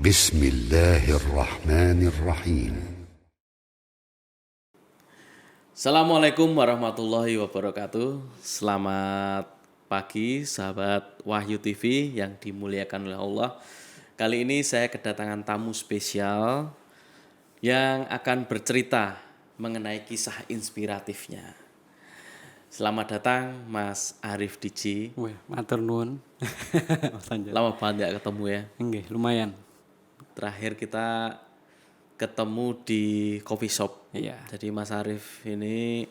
بسم الله الرحمن الرحيم. Assalamualaikum warahmatullahi wabarakatuh. Selamat pagi sahabat Wahyu TV yang dimuliakan oleh Allah. Kali ini saya kedatangan tamu spesial yang akan bercerita mengenai kisah inspiratifnya. Selamat datang Mas Arif Diji. Wih, matur nuwun. Mas Anjar. Lama banget gak ketemu ya. Nggih, lumayan. Terakhir kita ketemu di coffee shop. Iya. Jadi Mas Arif ini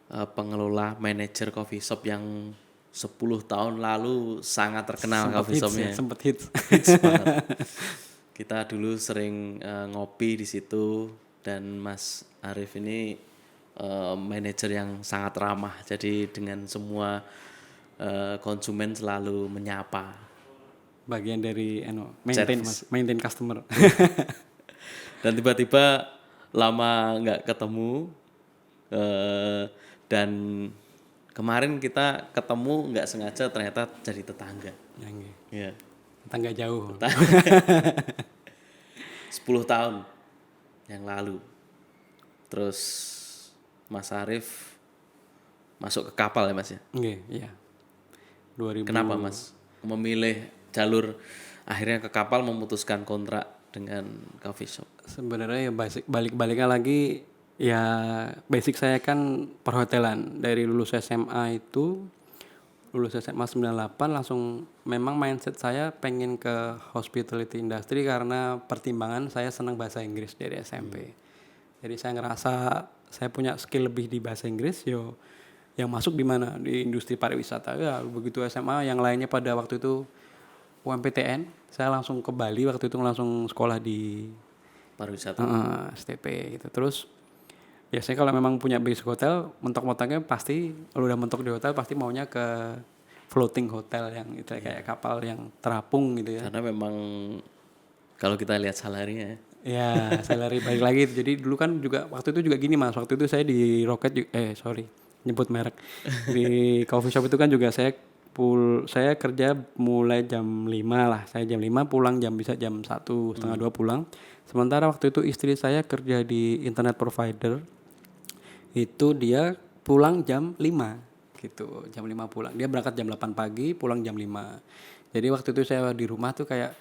pengelola manajer coffee shop yang 10 tahun lalu sangat terkenal coffee shopnya. Sempet hits. Hits banget. Kita dulu sering ngopi di situ dan Mas Arif ini manajer yang sangat ramah. Jadi dengan semua konsumen selalu menyapa. Bagian dari maintain customer. Dan tiba-tiba lama nggak ketemu dan kemarin kita ketemu nggak sengaja ternyata jadi tetangga. Ya, nggih. Ya. Tetangga jauh. 10 tahun yang lalu. Terus Mas Arif masuk ke kapal ya Mas ya? Nggih, iya. 2000. Kenapa Mas memilih jalur akhirnya ke kapal memutuskan kontrak dengan coffee shop? Sebenarnya ya balik-baliknya lagi ya basic saya kan perhotelan. Dari lulus SMA 98 langsung memang mindset saya pengen ke hospitality industry karena pertimbangan saya senang bahasa Inggris dari SMP. Jadi saya ngerasa saya punya skill lebih di bahasa Inggris, yang masuk di mana? Di industri pariwisata. Ya begitu SMA yang lainnya pada waktu itu UMPTN, saya langsung ke Bali waktu itu langsung sekolah di Pariwisata. STP gitu. Terus biasanya kalau memang punya basic hotel, mentok-mentoknya pasti kalau udah mentok di hotel pasti maunya ke floating hotel yang itu kayak kapal yang terapung gitu ya. Karena memang kalau kita lihat salarinya Ya, salary balik lagi. Jadi dulu kan juga waktu itu juga gini Mas, waktu itu saya di Rocket nyebut merek. Di coffee shop itu kan juga saya kerja mulai jam 5 lah. Saya jam 5 pulang bisa jam 1, setengah 2 pulang. Sementara waktu itu istri saya kerja di internet provider. Itu dia pulang jam 5 gitu. Jam 5 pulang. Dia berangkat jam 8 pagi, pulang jam 5. Jadi waktu itu saya di rumah tuh kayak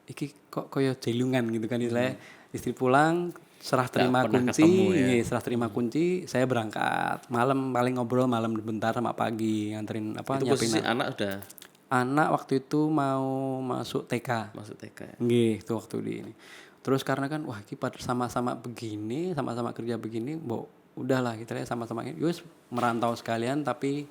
iki kok koyo jelungan gitu kan istilahnya. Istri pulang serah terima kunci, serah terima kunci, saya berangkat. Malam paling ngobrol malam bentar sama pagi, nganterin itu posisi anak udah anak waktu itu mau masuk TK. masuk TK ya? Nggih, itu waktu di ini. Terus karena kan wah iki sama-sama begini, sama-sama kerja begini, udahlah kita lihat sama-sama ini. Yus merantau sekalian tapi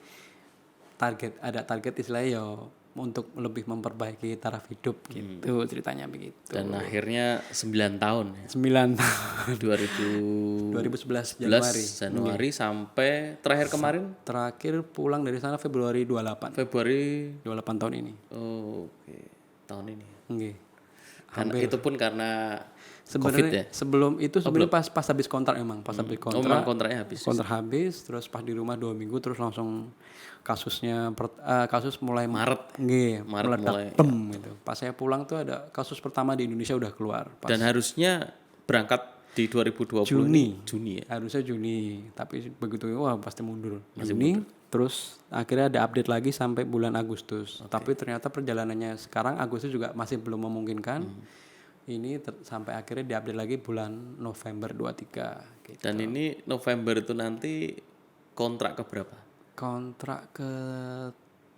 ada target istilahnya untuk lebih memperbaiki taraf hidup gitu ceritanya begitu. Dan akhirnya 9 tahun ya. 9 tahun 2011 Januari sampai terakhir kemarin terakhir pulang dari sana Februari 28 tahun ini. Oh, oke. Tahun ini. Nggih. Karena itu pun karena Sebenarnya COVID ya. sebelum itu sebenarnya pas habis kontrak memang habis kontrak. Memang kontraknya habis. Kontrak habis terus pas di rumah 2 minggu terus langsung kasus mulai Maret mulai gitu. Pas saya pulang tuh ada kasus pertama di Indonesia udah keluar. Dan harusnya berangkat di 2020 Juni ya. Harusnya Juni, tapi begitu wah pasti mundur. Juni. Terus akhirnya ada update lagi sampai bulan Agustus. Tapi ternyata perjalanannya sekarang Agustus juga masih belum memungkinkan. Ini sampai akhirnya diupdate lagi bulan November 23 gitu. Dan ini November itu nanti kontrak ke berapa? Kontrak ke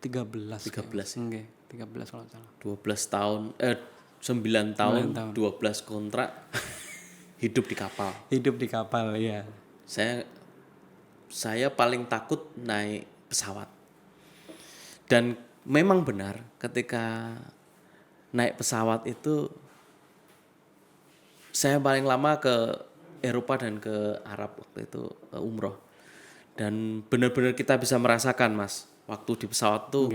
13 ya? 13 kalau salah. 12 tahun 9 tahun 12 kontrak hidup di kapal. Hidup di kapal ya. Saya paling takut naik pesawat. Dan memang benar ketika naik pesawat itu saya paling lama ke Eropa dan ke Arab waktu itu umroh. Dan benar-benar kita bisa merasakan Mas, waktu di pesawat tuh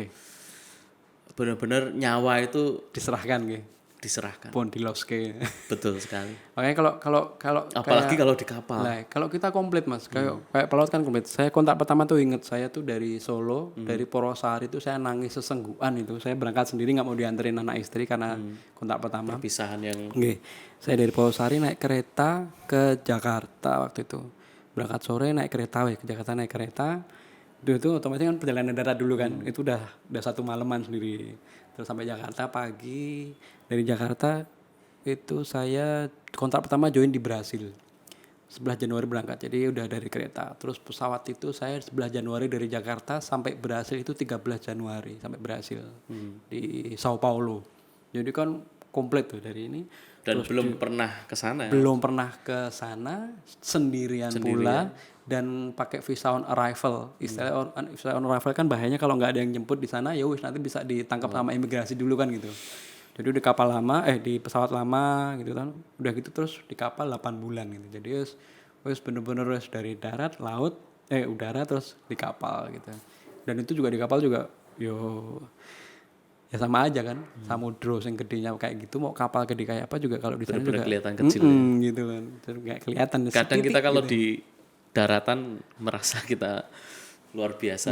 benar-benar nyawa itu diserahkan gitu. diserahkan. Pon di loske. Betul sekali. Makanya kalau Apalagi kayak- kalau di kapal. Nah, kalau kita komplit mas, kayak pelaut kan komplit. Saya kontak pertama tuh inget saya tuh dari Solo, dari Porosari itu saya nangis sesenggukan itu. Saya berangkat sendiri nggak mau dianterin anak istri karena kontak pertama. Perpisahan yang Oke, saya dari Porosari naik kereta ke Jakarta waktu itu. Berangkat sore naik kereta, ke Jakarta naik kereta. Itu otomatis kan perjalanan darat dulu kan. Itu udah 1 malaman sendiri. Terus sampai Jakarta pagi. Dari Jakarta itu saya kontrak pertama join di Brasil. 11 Januari berangkat. Jadi udah dari kereta. Terus pesawat itu saya 11 Januari dari Jakarta sampai Brasil itu 13 Januari sampai Brasil di Sao Paulo. Jadi kan komplit tuh dari ini. dan belum pernah ke sana. Belum pernah ke sana sendirian pula dan pakai visa on arrival. Istilah visa on arrival kan bahayanya kalau nggak ada yang jemput di sana ya wis nanti bisa ditangkap sama imigrasi dulu kan gitu. Jadi di kapal lama di pesawat lama gitu kan. Udah gitu terus di kapal 8 bulan gitu. Jadi wis bener-bener wis dari darat, laut, udara terus di kapal gitu. Dan itu juga di kapal juga ya sama aja kan, samudro yang gedenya kayak gitu, mau kapal gede kayak apa juga kalau di sana juga Kelihatan kecil. gitu kan, terus nggak kelihatan. Kadang kita kalau gitu. di daratan merasa kita luar biasa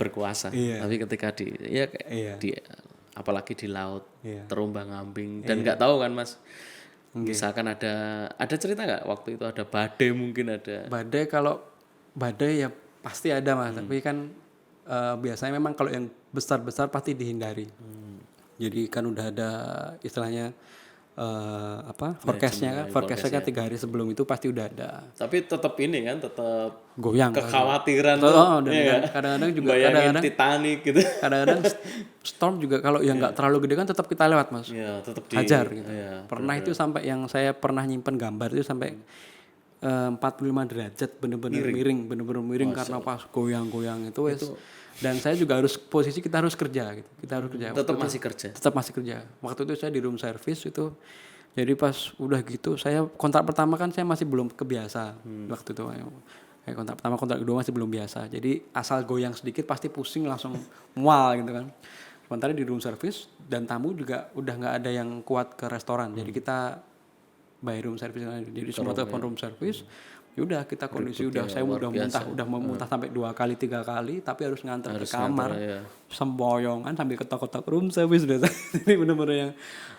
berkuasa, tapi ketika di apalagi di laut terombang-ambing dan nggak tahu kan mas, misalkan ada cerita nggak waktu itu ada badai mungkin ada. Kalau badai ya pasti ada mas, tapi kan biasanya memang kalau yang besar-besar pasti dihindari. Jadi kan udah ada istilahnya forecastnya kan 3 hari sebelum itu pasti udah ada. Tapi tetap ini kan tetap Goyang. kekhawatiran Dan kadang-kadang juga bayangin Titanic gitu. Kadang-kadang storm juga kalau yang nggak terlalu gede kan tetap kita lewat mas. Iya, tetap hajar gitu. Pernah itu sampai yang saya pernah nyimpen gambar itu sampai 45 derajat bener-bener miring karena pas goyang-goyang itu wes. Dan saya juga posisi kita harus kerja gitu. Tetap masih kerja. Waktu itu saya di room service itu. Jadi pas udah gitu saya kontrak pertama kan saya masih belum kebiasa waktu itu. Kayak kontrak pertama, kontrak kedua masih belum biasa. Jadi asal goyang sedikit pasti pusing langsung mual gitu kan. Sementara di room service dan tamu juga udah nggak ada yang kuat ke restoran. Jadi kita by room service, jadi semua telepon room service. Yaudah kita kondisi saya udah muntah sampai 2 kali 3 kali, tapi harus nganter ke kamar, semboyongan sambil ketok-ketok room service udah. Ini bener-bener yang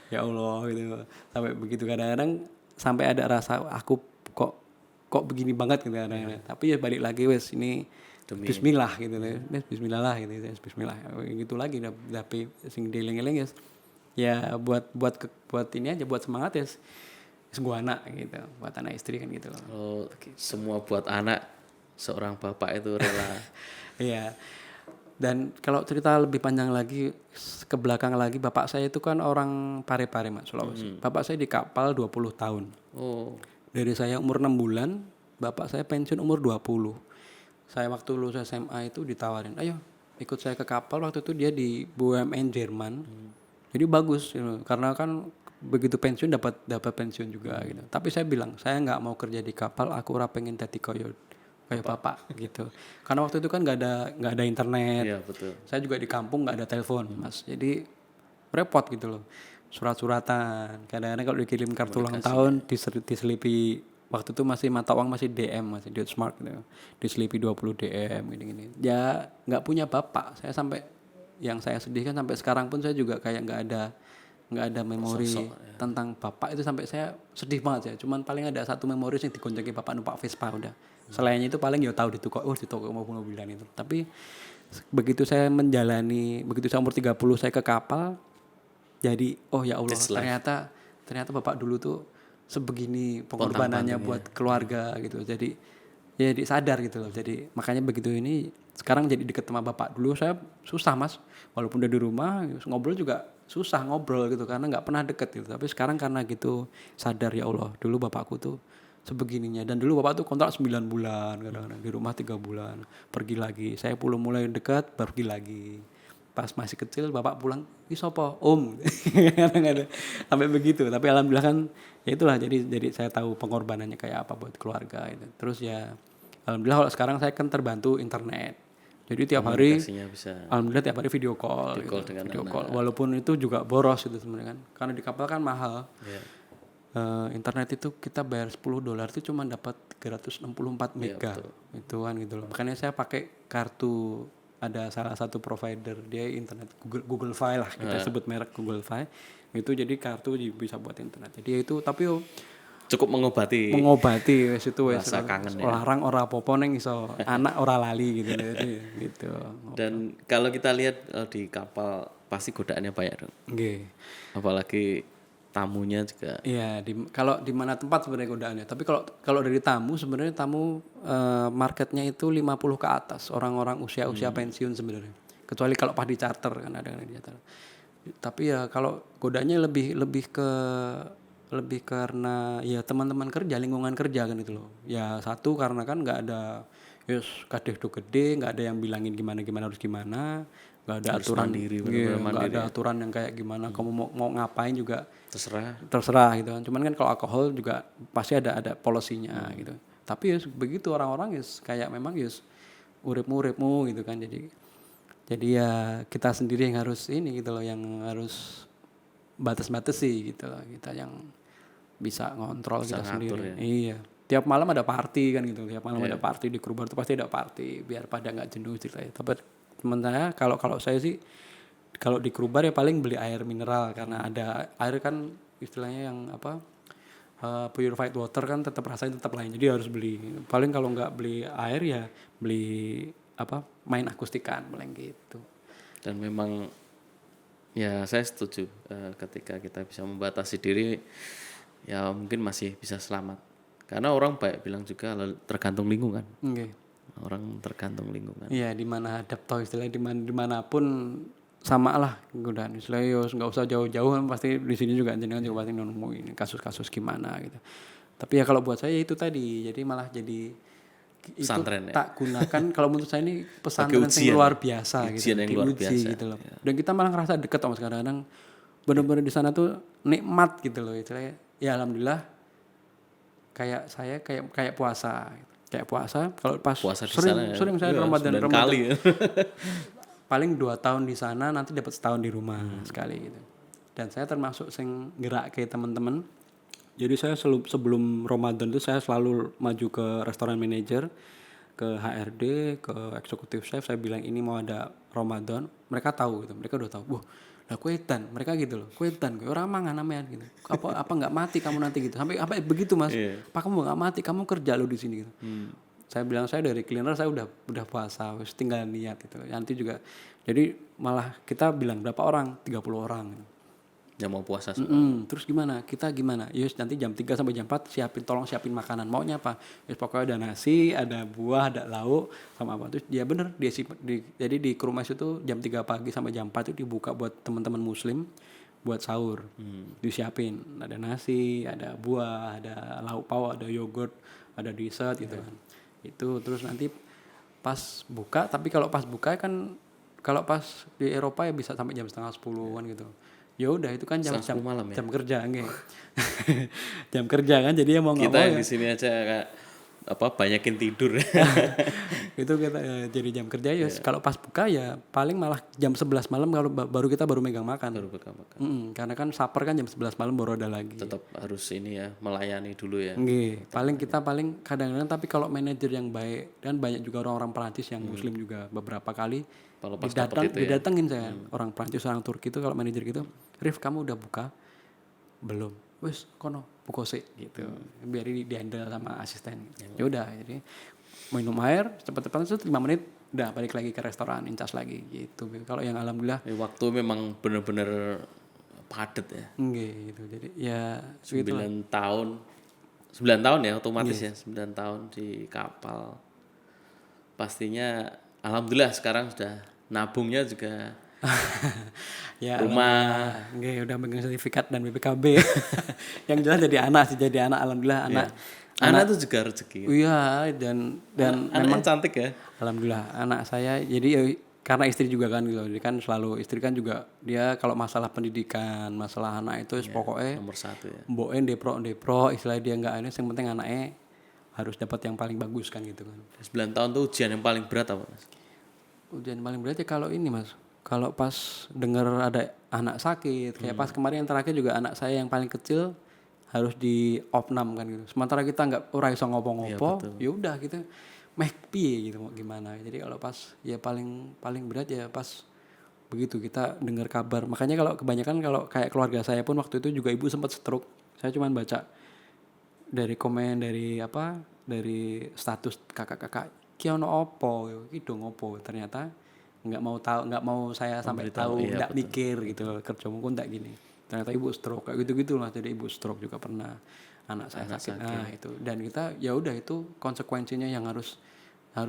ya Allah gitu. Sampai begitu kadang-kadang sampai ada rasa aku kok begini banget gitu kadang-kadang. Tapi ya balik lagi wes ini Bismillah gitu ya. Bismillah lah gitu. Bismillah. Gitu lagi tapi sing dieling-eling ya buat ini aja buat semangat ya. Sebuah anak gitu, buat anak istri kan gitu loh. Oh, semua buat anak, seorang bapak itu rela. Iya. Dan kalau cerita lebih panjang lagi ke belakang lagi, bapak saya itu kan orang Parepare Mas, Sulawesi. Bapak saya di kapal 20 tahun. Oh. Dari saya umur 6 bulan, bapak saya pensiun umur 20. Saya waktu lulus SMA itu ditawarin, ayo ikut saya ke kapal. Waktu itu dia di BUMN Jerman. Jadi bagus gitu. Karena kan begitu pensiun dapat pensiun juga gitu. Tapi saya bilang saya nggak mau kerja di kapal, aku ora pengen dadi kayak bapak gitu. Karena waktu itu kan nggak ada internet. Iya betul. Saya juga di kampung nggak ada telepon mas, jadi repot gitu loh. Surat-suratan. Kadang-kadang kalau dikirim kartu ulang tahun diselipi waktu itu masih mata uang masih DM masih Deutschmark gitu. Diselipi 20 DM gini-gini. Ya nggak punya bapak. Saya sampai yang saya sedihkan sampai sekarang pun saya juga kayak nggak ada memori tentang bapak itu sampai saya sedih banget ya. Cuman paling ada satu memori yang digonjaki bapak numpak Vespa udah. Selainnya itu paling ya tahu di toko mobil-mobilan itu. Tapi begitu saya umur 30 saya ke kapal, jadi oh ya Allah ternyata bapak dulu tuh sebegini pengorbanannya buat keluarga gitu. Jadi ya sadar gitu loh. Jadi makanya begitu ini sekarang jadi deket sama bapak. Dulu saya susah mas, walaupun udah di rumah ngobrol juga susah ngobrol gitu karena nggak pernah deket gitu. Tapi sekarang karena gitu sadar ya Allah dulu bapakku tuh sebegininya. Dan dulu bapak tuh kontrak 9 bulan kadang-kadang di rumah 3 bulan pergi lagi. Saya belum mulai dekat pergi lagi. Pas masih kecil bapak pulang sopo om kadang-kadang sampai begitu. Tapi alhamdulillah kan ya itulah jadi saya tahu pengorbanannya kayak apa buat keluarga itu. Terus ya alhamdulillah kalau sekarang saya kan terbantu internet. Jadi tiap hari Komunikasinya bisa alhamdulillah tiap hari video call, Video call dengan video anak. call. Walaupun itu juga boros itu sebenarnya kan. Karena di kapal kan mahal. ya, Internet itu kita bayar $10 itu cuma dapat 364 mega. Itu kan gitu loh. Makanya saya pakai kartu, ada salah satu provider dia internet Google Fi lah, kita sebut merek Google Fi. Itu jadi kartu bisa buat internet. Jadi itu tapi cukup mengobati wes itu wes rasa kangen ya. larang ora apa-apa neng iso anak ora lali gitu jadi gitu. Dan kalau kita lihat di kapal pasti godaannya banyak dong. Nggih. Apalagi tamunya juga. Iya, kalau di mana tempat sebenarnya godaannya. Tapi kalau dari tamu sebenarnya tamu marketnya itu 50 ke atas, orang-orang usia pensiun sebenarnya. Kecuali kalau pas di charter kan ada yang di charter. Tapi ya kalau godaannya lebih karena ya teman-teman kerja, lingkungan kerja kan itu loh. Ya satu karena kan nggak ada kadeh tuh gede, nggak ada yang bilangin gimana harus gimana, nggak ada Harus aturan mandiri, nggak ada aturan yang kayak gimana kamu mau ngapain juga terserah gitu kan. Cuman kan kalau alkohol juga pasti ada policy-nya gitu. Tapi ya begitu orang-orang ya kayak memang ya urip-uripmu gitu kan. Jadi ya kita sendiri yang harus ini gitu loh, yang harus batas-batasi gitu loh, kita yang bisa ngontrol kita sendiri. Ya. Iya. Tiap malam ada party kan gitu. Tiap malam ada party di kru baru tuh pasti ada party biar pada nggak jenuh ceritanya. Tapi teman saya kalau saya sih kalau di kru bar ya paling beli air mineral karena ada air kan istilahnya yang purified water kan tetap rasanya tetap lain. Jadi harus beli. Paling kalau nggak beli air ya beli main akustikan paling gitu. Dan memang ya saya setuju ketika kita bisa membatasi diri ya mungkin masih bisa selamat. Karena orang banyak bilang juga tergantung lingkungan. Okay. Orang tergantung lingkungan. Iya, di mana adaptor istilahnya dimanapun sama lah godaan. Istilahnya nggak usah jauh-jauh kan pasti di sini juga jenengan juga pasti nemuin kasus-kasus gimana gitu. Tapi ya kalau buat saya itu tadi jadi malah jadi itu pesantren, tak gunakan kalau menurut saya ini pesantren yang luar biasa gitu. Yang luar biasa gitu loh. Ya. Dan kita malah ngerasa deket sama kadang-kadang benar-benar di sana tuh nikmat gitu loh istilahnya. Ya alhamdulillah kayak saya kayak puasa kalau pas puasa sering saya Ramadan kali ya. Paling 2 tahun di sana nanti dapat setahun di rumah sekali gitu. Dan saya termasuk sing gerak ke teman-teman. Jadi saya sebelum Ramadan itu saya selalu maju ke restoran manager, ke HRD, ke eksekutif chef, saya bilang ini mau ada Ramadan. Mereka tahu gitu. Mereka udah tahu. Wah, lah kuetan, mereka gitu loh. Kuetan, orang mangan namanya gitu. Apa nggak mati kamu nanti gitu. Sampai begitu Mas. Apa kamu nggak mati, kamu kerja lo di sini gitu. Saya bilang saya dari cleaner saya udah puasa, wis tinggal niat gitu. Nanti juga jadi malah kita bilang berapa orang? 30 orang. Yang mau puasa Terus gimana? Kita gimana? Yus nanti jam 3 sampai jam 4 tolong siapin makanan. Maunya apa? Yus pokoknya ada nasi, ada buah, ada lauk sama apa. Terus ya bener jadi di Krumas itu jam 3 pagi sampai jam 4 itu dibuka buat teman-teman muslim buat sahur. Disiapin. Ada nasi, ada buah, ada lauk pauk, ada yogurt, ada dessert gitu kan. Itu terus nanti pas buka, tapi kalau pas buka kan kalau pas di Eropa ya bisa sampai jam 9:30 kan gitu. Ya udah itu kan jam malam ya? Jam kerja nggih. Jam kerja kan jadi ya mau nggak mau kita di sini aja kayak banyakin tidur. Itu kita jadi jam kerja ya. Kalau pas buka ya paling malah jam 11 malam kalau baru kita megang makan. Karena kan supper kan jam 11 malam baru ada lagi. Tetap harus ini ya, melayani dulu ya. Nggih, paling kadang-kadang tapi kalau manajer yang baik dan banyak juga orang-orang Perancis yang muslim juga beberapa kali didatengin saya orang Perancis, orang Turki itu kalau manajer gitu, Rif kamu udah buka? Belum. Wes kono buka sih gitu. Biar di-handle sama asisten. Ya udah jadi minum air cepat-cepat itu 5 menit udah balik lagi ke restoran, incas lagi gitu. Kalau yang alhamdulillah waktu memang benar-benar padat ya. Gitu. Jadi ya 9 tahun ya otomatis ya 9 tahun di kapal. Pastinya alhamdulillah sekarang sudah nabungnya juga ya rumah udah megang sertifikat dan BPKB. Yang jelas jadi anak alhamdulillah anak itu juga rezeki. Iya dan memang cantik ya. Alhamdulillah anak saya jadi karena istri juga kan gitu. Jadi kan selalu istri kan juga dia kalau masalah pendidikan, masalah anak itu pokoknya nomor 1 ya. Mboen depro istilahnya dia enggak ini yang penting anaknya harus dapat yang paling bagus kan gitu kan. 9 tahun tuh ujian yang paling berat apa Mas? Ujian paling berat ya kalau ini Mas. Kalau pas dengar ada anak sakit, kayak pas kemarin yang terakhir juga anak saya yang paling kecil harus di opnam kan gitu. Sementara kita nggak ora iso ngopo-ngopo, ya udah gitu. Meh piye gitu mau gimana. Jadi kalau pas ya paling berat ya pas begitu kita dengar kabar. Makanya kalau kebanyakan kalau kayak keluarga saya pun waktu itu juga ibu sempat stroke. Saya cuma baca dari komen dari status kakak-kakak ki ono opo ki dong opo ternyata nggak mau saya sampai tahu nggak mikir gitu kerja mungkin nggak gini ternyata ibu stroke kayak gitu lah jadi ibu stroke juga pernah anak saya sakit. Nah itu dan kita ya udah itu konsekuensinya yang harus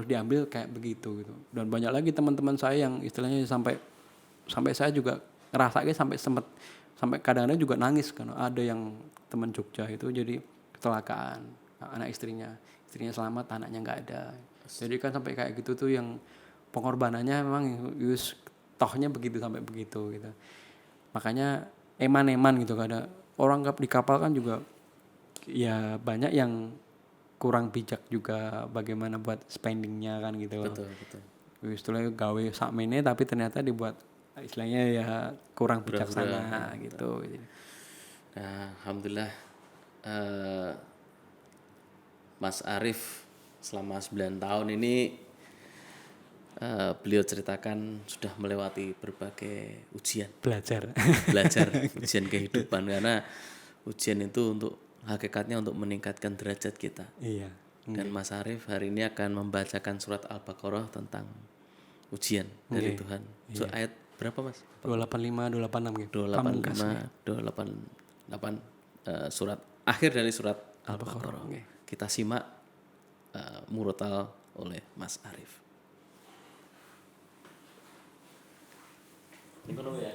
diambil kayak begitu gitu dan banyak lagi teman-teman saya yang istilahnya sampai saya juga ngerasain sampai kadang-kadang juga nangis kan ada yang teman Jogja itu jadi kecelakaan anak istrinya selamat anaknya nggak ada jadi kan sampai kayak gitu tuh yang pengorbanannya memang tohnya begitu sampai begitu gitu makanya eman gitu ada orang di kapal kan juga ya banyak yang kurang bijak juga bagaimana buat spendingnya kan gitu betul istilahnya gawe sakmene tapi ternyata dibuat istilahnya ya kurang bijaksana gitu. Nah, alhamdulillah Mas Arif selama 9 tahun ini beliau ceritakan sudah melewati berbagai ujian belajar ujian kehidupan karena ujian itu untuk hakikatnya untuk meningkatkan derajat kita. Iya. Dan Mas Arif hari ini akan membacakan surat Al-Baqarah tentang ujian dari Tuhan. So, ayat berapa Mas? 285 286 gitu. 285 288 surat akhir dari surat Al-Baqarah. Kita simak murotal oleh Mas Arif. Ini dulu ya.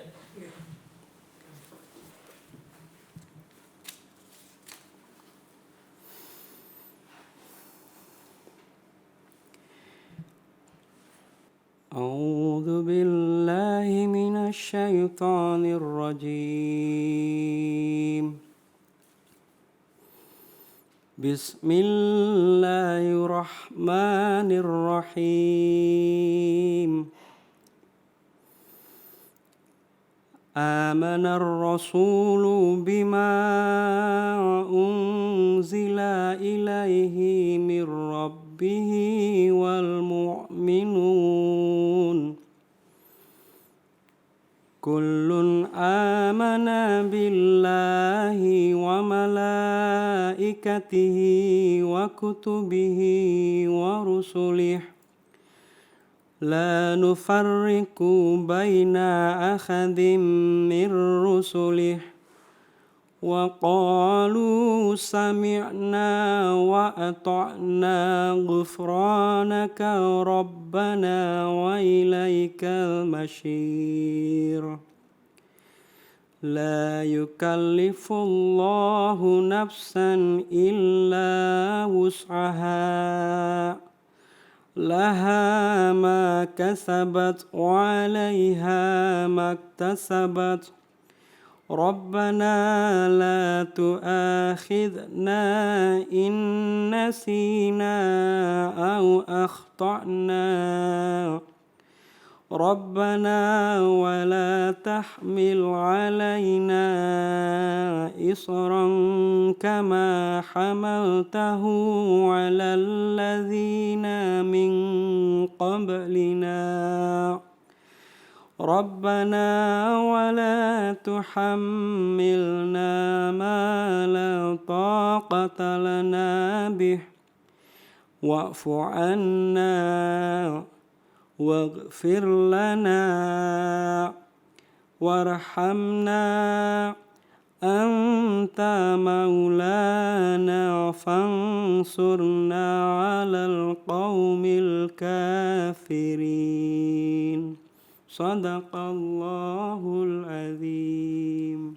أعوذ بالله من الشيطان الرجيم بسم الله الرحمن الرحيم آمن الرسول بما أنزل إليه من ربه والمؤمنون كل آمن بالله وملائكته وكتبه ورسله لا نفرق بين أحد من رسله وقالوا سمعنا وأطعنا غفرانك ربنا وإليك المصير لا يكلف الله نفسا إلا وسعها لها ما كسبت وعليها ما اكتسبت ربنا لا تؤاخذنا إن نسينا أو أخطأنا ربنا ولا تحمل علينا إصرا كما حملته على الذين من قبلنا ربنا ولا تحملنا ما لا طاقة لنا به واعف عنا واغفر لنا وارحمنا أنت مولانا فانصرنا على القوم الكافرين Sadaqallahul azim.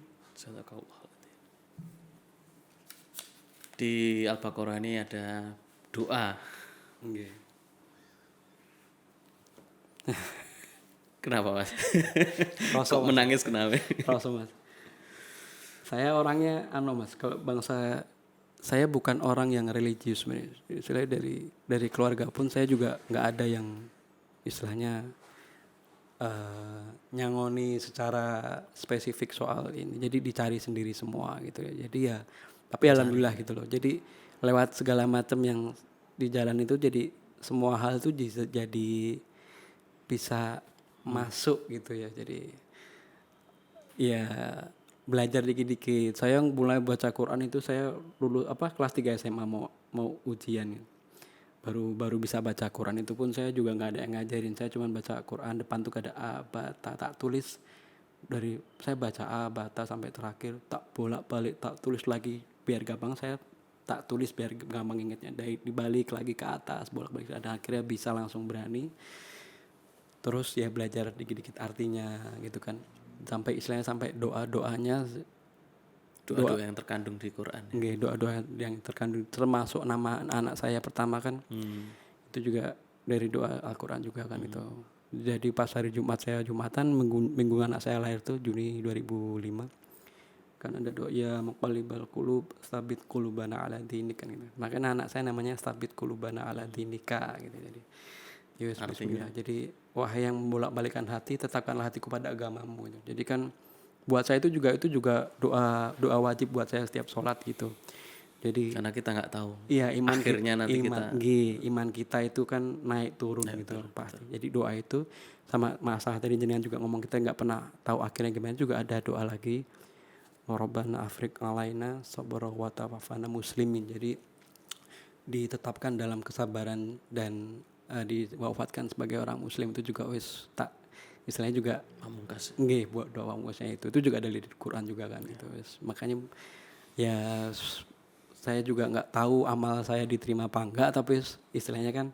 Di Al-Baqarah ini ada doa. Kenapa Mas? Kok menangis kenapa? Mas. Saya orangnya Mas, kalau bangsa saya bukan orang yang religius sebenarnya. Istilahnya dari keluarga pun saya juga nggak ada yang istilahnya nyangoni secara spesifik soal ini. Jadi dicari sendiri semua gitu ya. Jadi ya, tapi alhamdulillah gitu loh. Jadi lewat segala macam yang di jalan itu, jadi semua hal itu jadi bisa masuk gitu ya. Jadi ya belajar dikit-dikit. Saya mulai baca Quran itu saya lulus kelas 3 SMA mau ujian gitu. Baru bisa baca Quran, itu pun saya juga nggak ada yang ngajarin, saya cuma baca Quran, depan tuh ada a ba ta, tak tulis dari saya baca a ba ta sampai terakhir, tak bolak-balik tak tulis lagi biar gampang, saya tak tulis biar gampang ingetnya, dari dibalik lagi ke atas bolak-balik, dan akhirnya bisa langsung berani. Terus ya belajar dikit-dikit artinya gitu kan, sampai istilahnya sampai doa-doanya, Doa-doa yang terkandung di Quran. nggih, doa-doa yang terkandung, termasuk nama anak saya pertama kan, itu juga dari doa Al-Quran juga kan itu. Jadi pas hari Jumat saya Jumatan, minggu anak saya lahir tuh Juni 2005, kan ada doa ya muqallibal qulub tsabit qulubana ala dinik kan gitu. Makanya anak saya namanya tsabit qulubana ala dinika gitu. Jadi yes, bismillah. Jadi wahai yang membolak-balikan hati, tetapkanlah hatiku pada agamamu gitu. Jadi kan buat saya itu juga doa wajib buat saya setiap sholat gitu. Jadi Karena kita nggak tahu. iya, Akhirnya nanti iman kita itu kan naik turun gitu pasti. Jadi doa itu sama masalah tadi jenengan juga ngomong kita nggak pernah tahu akhirnya gimana, juga ada doa lagi. Rabbana afrik alaina sabra wa tawaffana muslimin. Jadi ditetapkan dalam kesabaran dan diwafatkan sebagai orang muslim, itu juga wis tak istilahnya juga pamungkas. nggih buat doa pamungkasnya itu juga dari Quran juga kan gitu. Makanya ya saya juga nggak tahu amal saya diterima apa enggak, tapi istilahnya kan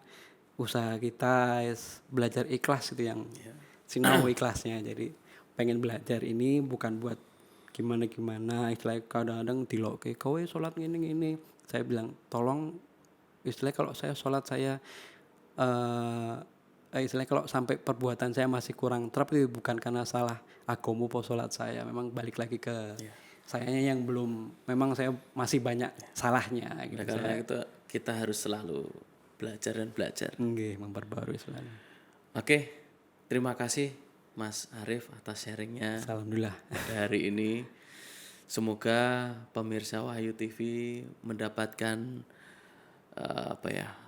usaha kita belajar ikhlas gitu, yang sinau ikhlasnya. Jadi pengen belajar ini bukan buat gimana istilahnya, kadang-kadang diloke kowe sholat gini, saya bilang tolong istilahnya kalau saya sholat saya istilahnya kalau sampai perbuatan saya masih kurang terap, itu bukan karena salah agama po sholat saya, memang balik lagi ke sayanya yang belum, memang saya masih banyak salahnya gitu. Karena itu kita harus selalu belajar dan belajar. Nggih, memperbarui selalu. Oke, terima kasih Mas Arif atas sharingnya. Alhamdulillah. Pada hari ini semoga pemirsa Wahyu TV mendapatkan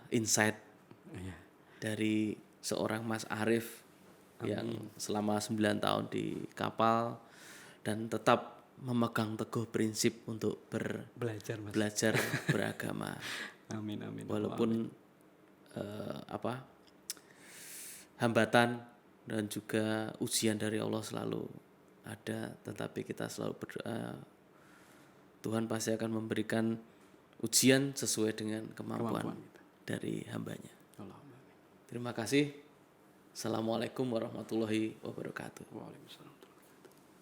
insight dari seorang Mas Arif yang selama 9 tahun di kapal dan tetap memegang teguh prinsip untuk belajar beragama. Amin. Walaupun hambatan dan juga ujian dari Allah selalu ada, tetapi kita selalu berdoa Tuhan pasti akan memberikan ujian sesuai dengan kemampuan dari hambanya. Terima kasih. Assalamualaikum warahmatullahi wabarakatuh. Waalaikumsalam.